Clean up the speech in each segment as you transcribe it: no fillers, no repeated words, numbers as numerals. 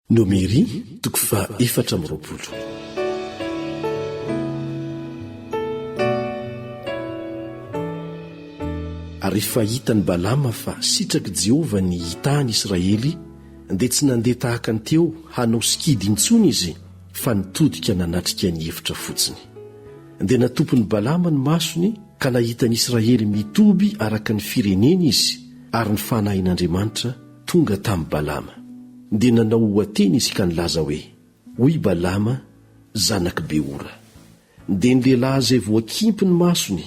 Nomeri toko fa 4. Ary fahitany Balama fa sitraky Jehova ny hitany Israely, dia tsy nandeha tahaka ny teo hanao sikidy intsony izy, fa nitodika nanatrika ny hevitra fotsiny. Dia natompony Balama ny masony ka nahitany Israely mitoby araka ny fireneny izy, ary ny fanahin'Andriamanitra tonga tamin'ny Balama. Dia nanao hoateny izy ka nilaza hoe: hoy Balama, zanaky Beora. Dia ny lehilahy izay voakimpy ny masony,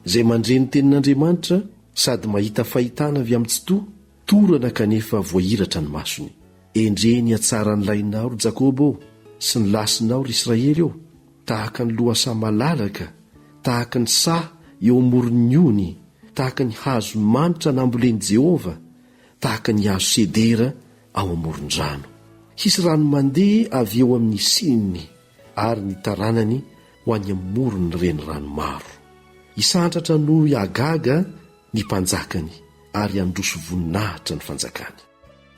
izay mandre ny tenin'Andriamanitra sady mahita fahitana avy amin'ny tsitoa, torana kanefa voahiratra ny masony. Endreny atsara n'ilay Naoro Jakôba sy ny lasy Naoro Israely eo, tahaka ny lohasa malalaka, tahaka ny saha eo amoron'ny ony, tahaka ny hazo manitra namboleny Jehova, tahaka ny hazo sedera ao amoron-drano. Hisy rano mandeha avy eo amin'ny sininy, ary ny taranany ho any amorony reny rano maro. Isantratra no agaga ny mpanjakany, ary androso voninahitra ny fanjakany.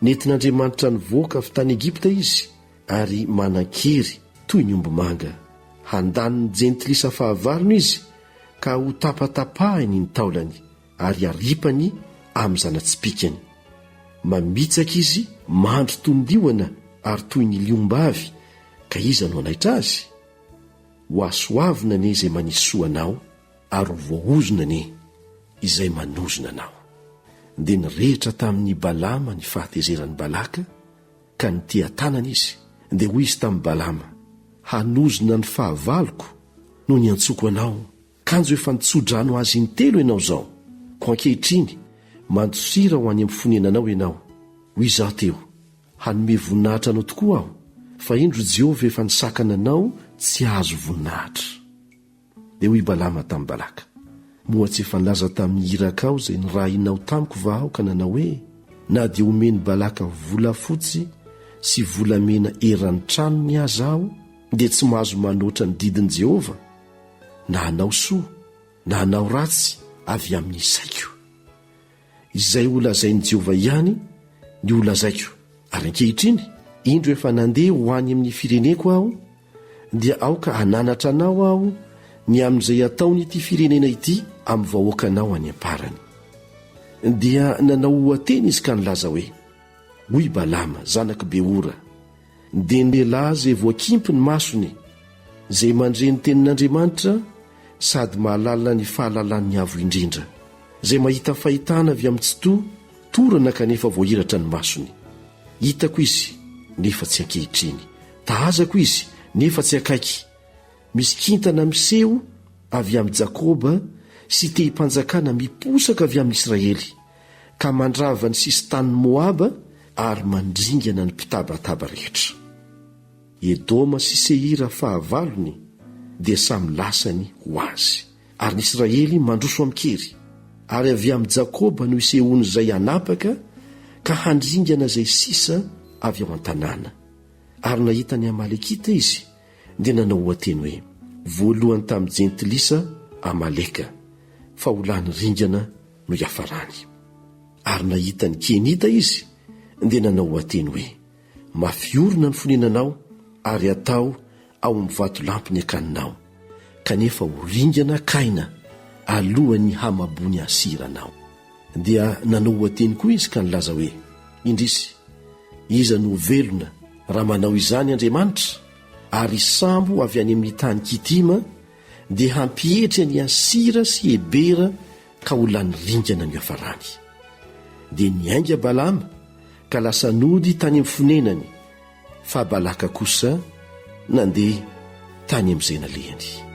Nentin'Andriamanitra nivoaka avy tany Egipta izy, ary manan-kery toy ny omby-manga. Handany ny jentilisa fahavalony izy, ka ho tapatapahiny ny taolany, ary aripany amin'ny zana-tsipikany. Mamitsaka izy mandro tondioana ary toy ny liombavy, ka iza no anaitra azy? Ho asoavina ne izay manisoa anao, ary voahozona ne izay manozona anao. Dia nirehitra tamin'ny Balama ny fahatezeran'ny Balaka, ka nitia tanana izy. Dia hoy izy tamin'ny Balama: hanozona ny fahavaloko no ny antsoko anao, kanjo efa nitsodrano azy intelo ianao zao. Ko ankehitriny mandosira ho any amin'ny fonenanao ianao. Hoy izaho teo: hanome voninahitra anao tokoa aho, fa indro Jehova efa nisakana anao tsy azo voninahitra. Dia hoy Balama tamin'ny Balaka: moa tsy efa nilaza tamin'ny Iraka ao izay nirahinao tamiko va aho ka nanao hoe: na dia omeny Balaka volafotsy sy volamena eran'ny trano ny aza aho, dia tsy mahazo manoatra ny didin'i Jehova? Na hanao soa na hanao ratsy avy amin'ny saiko, izay ho lazain'i Jehova ihany ny ho lazaiko. Ary ankehitriny indro efa nandeha ho any amin'ny fireneko aho, dia aoka hananatra anao aho ny amin'izay ataony ity firenena ity amin'ny vahoakanao any amparany. Dia nanao hoateny izy ka nilaza hoe: hoy Balama, zanaky Beora, dia ny lehilahy izay voakimpy ny masony, izay mandre ny tenin'Andriamanitra sady mahalala ny fahalalan'ny avo indrindra, izay mahita fahitana avy amin'ny tsitoa, torana kanefa voahiratra ny masony. Hitako izy nefa tsy ankehitriny, tahazako izy nefa tsy akaiky. Misy kintana miseho avy amin'ny Jakôba sy te-hipanjakana miposaka avy amin'ny Israely, ka mandrava ny sisy tanin'ny Moaba ary mandringana ny mpitabataba rehetra. Edoma sy Seira fahavalony dia samy lasany ho azy, ary ny Israely mandroso amin'kery. Ary avy amin'ny Jakôba no isehony izay anapaka, ka handringana izay sisa avy ao an-tanàna. Ary nahita ny Amalekita izy, dia nanao hoateny hoe: voalohany tamin'ny jentilisa Amaleka, fa ho lany ringana no hiafarany. Ary nahita ny Kenita izy, dia nanao hoateny hoe: mafiorina ny fonenanao, ary atao ao amin'ny vatolampy ny akaninao, kanefa ho ringana kaina alohan'ny hamabony asiranao. Dia nanao hoateny koa izy ka nilaza hoe: indrisy, iza no velona raha manao izany Andriamanitra? Ary sambo avy any amin'ny tany Kitima, dia hampietra ny Asira sy Ebera, ka ho lany ringana ny hafarany. Dia niainga Balama ka lasa nody tany amin'ny fonenany, fa Balaka kosa nandeha tany amin'izay nalehany.